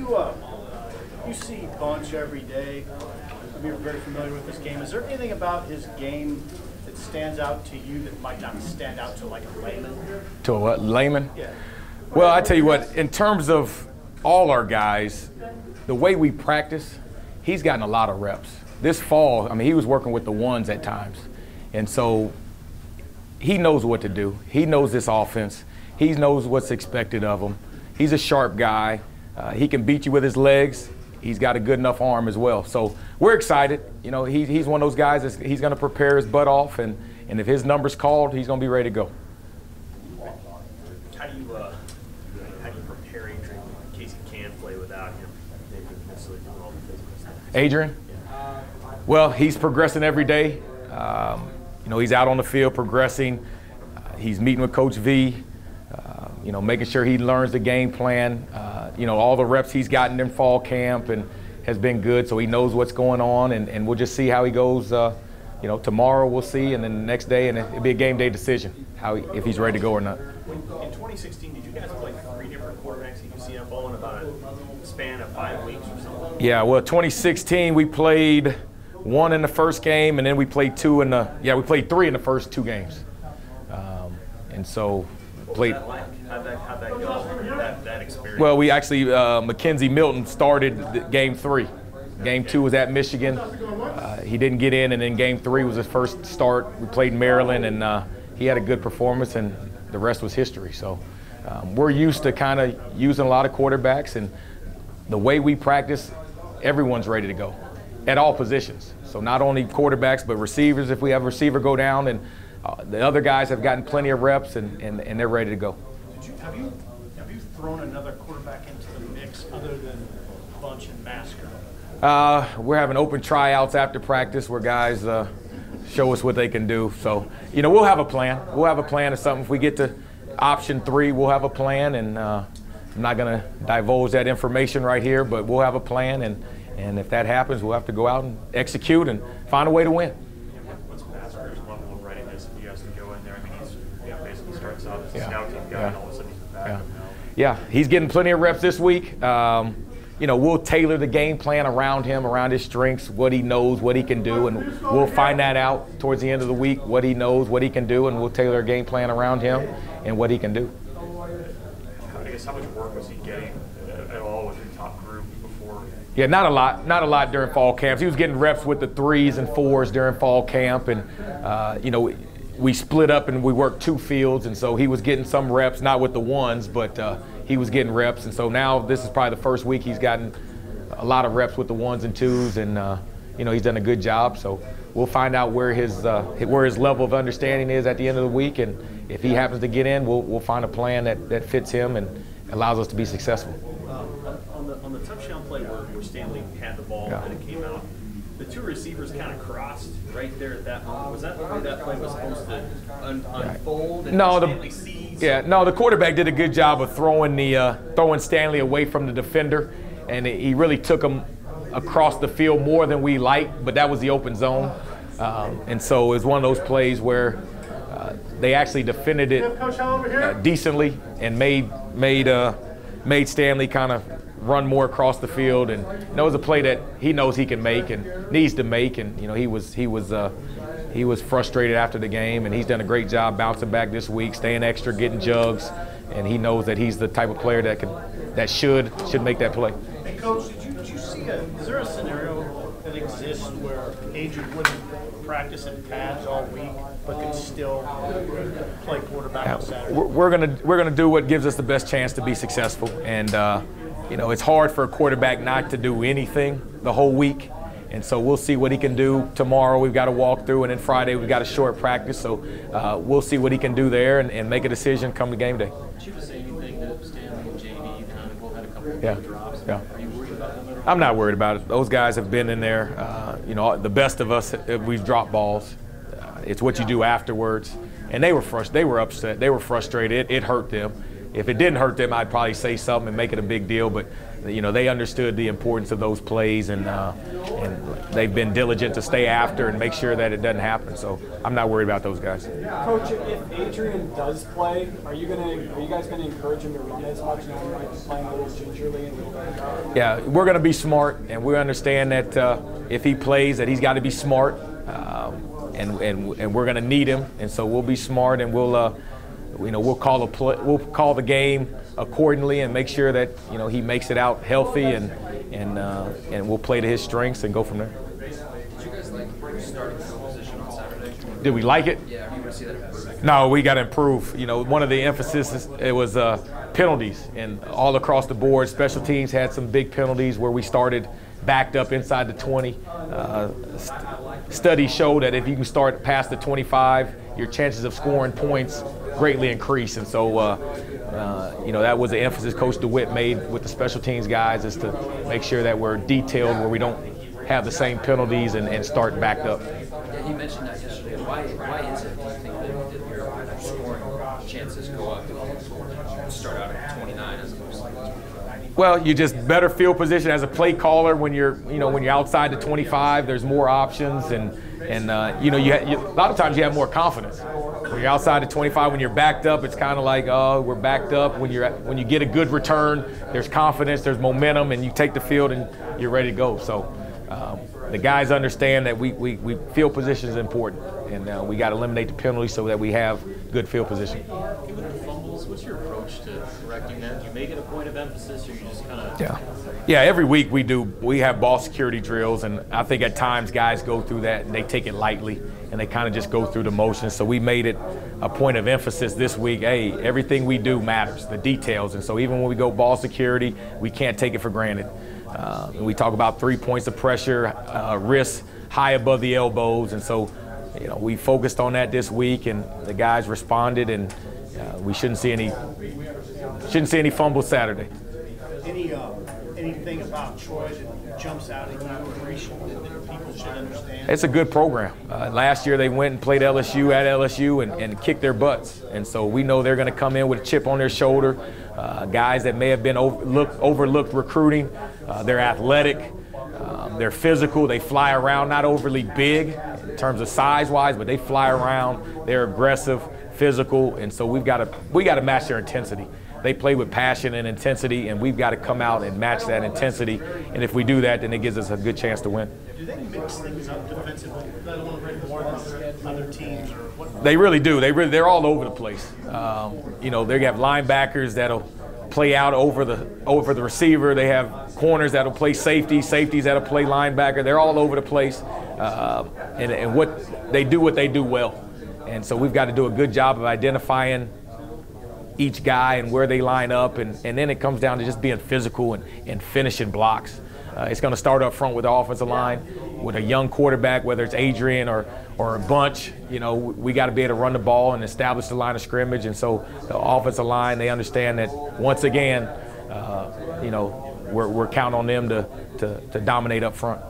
You see Bunch every day. You're very familiar with this game. Is there anything about his game that stands out to you that might not stand out to like a layman? To a what, layman? Yeah. Well, I tell you what, in terms of all our guys, the way we practice, he's gotten a lot of reps. This fall, I mean, he was working with the ones at times. And so he knows what to do. He knows this offense. He knows what's expected of him. He's a sharp guy. He can beat you with his legs. He's got a good enough arm as well. So we're excited. You know, he's one of those guys that's, he's going to prepare his butt off, and if his number's called, he's going to be ready to go. How do you prepare Adrian in case he can play without him? Necessarily doing all the physical stuff. Adrian? Well, he's progressing every day. You know, he's out on the field progressing. He's meeting with Coach V. You know, making sure he learns the game plan. You know, all the reps he's gotten in fall camp and has been good, so he knows what's going on, and we'll just see how he goes. You know, tomorrow we'll see, and then the next day, and it'll be a game day decision if he's ready to go or not. In 2016, did you guys play 3 different quarterbacks at UCF in about a span of 5 weeks or something? Yeah, well, 2016 we played 1 in the first game, and then we played 3 in the first 2 games. And so played. What was that like? How'd that go? That experience? Well, we actually Mackenzie Milton started game 3. Game 2 was at Michigan. He didn't get in, and then game 3 was his first start. We played Maryland, and he had a good performance, and the rest was history. So we're used to kind of using a lot of quarterbacks, and the way we practice, everyone's ready to go at all positions. So not only quarterbacks, but receivers. If we have a receiver go down, and the other guys have gotten plenty of reps, and they're ready to go. Have you thrown another quarterback into the mix other than Bunch and Masker? We're having open tryouts after practice where guys show us what they can do. So, you know, we'll have a plan. We'll have a plan or something. If we get to option 3, we'll have a plan, and I'm not going to divulge that information right here, but we'll have a plan, and if that happens, we'll have to go out and execute and find a way to win. What's Masker's level of readiness if he has to go in there? I mean, he's basically starts out as a scout team guy, and all of a sudden he's the backup now. Yeah, he's getting plenty of reps this week. You know, we'll tailor the game plan around him, around his strengths, what he knows, what he can do, and we'll find that out towards the end of the week, what he knows, what he can do, and we'll tailor a game plan around him and what he can do. I guess how much work was he getting at all with your top group before? Yeah, not a lot during fall camps. He was getting reps with the 3s and 4s during fall camp, and you know, we split up and we worked 2 fields, and so he was getting some reps, not with the 1s, but he was getting reps, and so now this is probably the first week he's gotten a lot of reps with the 1s and 2s, and you know, he's done a good job. So we'll find out where his level of understanding is at the end of the week, and if he happens to get in, we'll find a plan that fits him and allows us to be successful. On the touchdown play where Stanley had the ball and it came out, the 2 receivers kind of crossed right there at that moment. Was that the way that play was supposed to unfold? And No, Stanley sees? the quarterback did a good job of throwing Stanley away from the defender, and he really took him across the field more than we liked, but that was the open zone. And so it was one of those plays where they actually defended it decently and made Stanley kind of run more across the field, and that was a play that he knows he can make and needs to make. And you know, he was frustrated after the game, and he's done a great job bouncing back this week, staying extra, getting jugs, and he knows that he's the type of player that should make that play. Hey, Coach, did you see is there a scenario that exists where Adrian wouldn't practice in pads all week but could still play quarterback on Saturday? We're gonna do what gives us the best chance to be successful, and you know, it's hard for a quarterback not to do anything the whole week, and so we'll see what he can do tomorrow. We've got a walkthrough, and then Friday we've got a short practice, so we'll see what he can do there and make a decision come to game day. Did you say anything that Stanley and JD kind of both had a couple of drops? Yeah. Are you worried about them at all? I'm not worried about it. Those guys have been in there. You know, the best of us, we've dropped balls. It's what you do afterwards, and they were upset. They were frustrated. It hurt them. if it didn't hurt them, I'd probably say something and make it a big deal. But you know, they understood the importance of those plays, and they've been diligent to stay after and make sure that it doesn't happen. So I'm not worried about those guys. Coach, if Adrian does play, are you guys gonna encourage him to run as much? You know, he might be playing a little gingerly and a little bit. Yeah, we're going to be smart, and we understand that if he plays, that he's got to be smart, and we're going to need him, and so we'll be smart, and we'll call the game accordingly, and make sure that he makes it out healthy, and we'll play to his strengths and go from there. Did you guys like starting field position on Saturday? Did we like it? Yeah, you want to see that improve? No, we got to improve. One of the emphasis was penalties, and all across the board, special teams had some big penalties where we started backed up inside the 20. Studies show that if you can start past the 25, your chances of scoring points greatly increase. And so, that was the emphasis Coach DeWitt made with the special teams guys, is to make sure that we're detailed where we don't have the same penalties and start backed up. Yeah, he mentioned that yesterday. Why is it, do you think, that your scoring chances go up if you start out at 29 as opposed to? Well, you just better field position as a play caller when you're outside the 25. There's more options, and a lot of times you have more confidence. When you're outside the 25, when you're backed up, it's kind of like, oh, we're backed up. When you get a good return, there's confidence, there's momentum, and you take the field and you're ready to go. So the guys understand that we field position is important, and we got to eliminate the penalty so that we have good field position. With the fumbles, what's your approach to correcting that? Do you make it a point of emphasis, or you just kind of? Yeah. Every week we have ball security drills, and I think at times guys go through that and they take it lightly, and they kind of just go through the motions. So we made it a point of emphasis this week. Hey, everything we do matters, the details, and so even when we go ball security, we can't take it for granted. We talk about 3 points of pressure, wrists high above the elbows, and so we focused on that this week, and the guys responded, and we shouldn't see any fumbles Saturday. Anything about Troy that jumps out at you that people should understand? It's a good program. Last year they went and played LSU at LSU and kicked their butts, and so we know they're going to come in with a chip on their shoulder. Guys that may have been overlooked recruiting. They're athletic, they're physical, they fly around, not overly big in terms of size-wise, but they fly around, they're aggressive, physical, and so we got to match their intensity. They play with passion and intensity, and we've got to come out and match that intensity, and if we do that, then it gives us a good chance to win. Do they mix things up defensively, let alone more than other teams? Or what? They really do. They're all over the place. They have linebackers that'll play out over the receiver. They have corners that'll play safety, safeties that'll play linebacker. They're all over the place, and what they do well. And so we've got to do a good job of identifying each guy and where they line up, and then it comes down to just being physical and finishing blocks. It's going to start up front with the offensive line, with a young quarterback, whether it's Adrian or a bunch. We got to be able to run the ball and establish the line of scrimmage. And so the offensive line, they understand that once again, we're counting on them to dominate up front.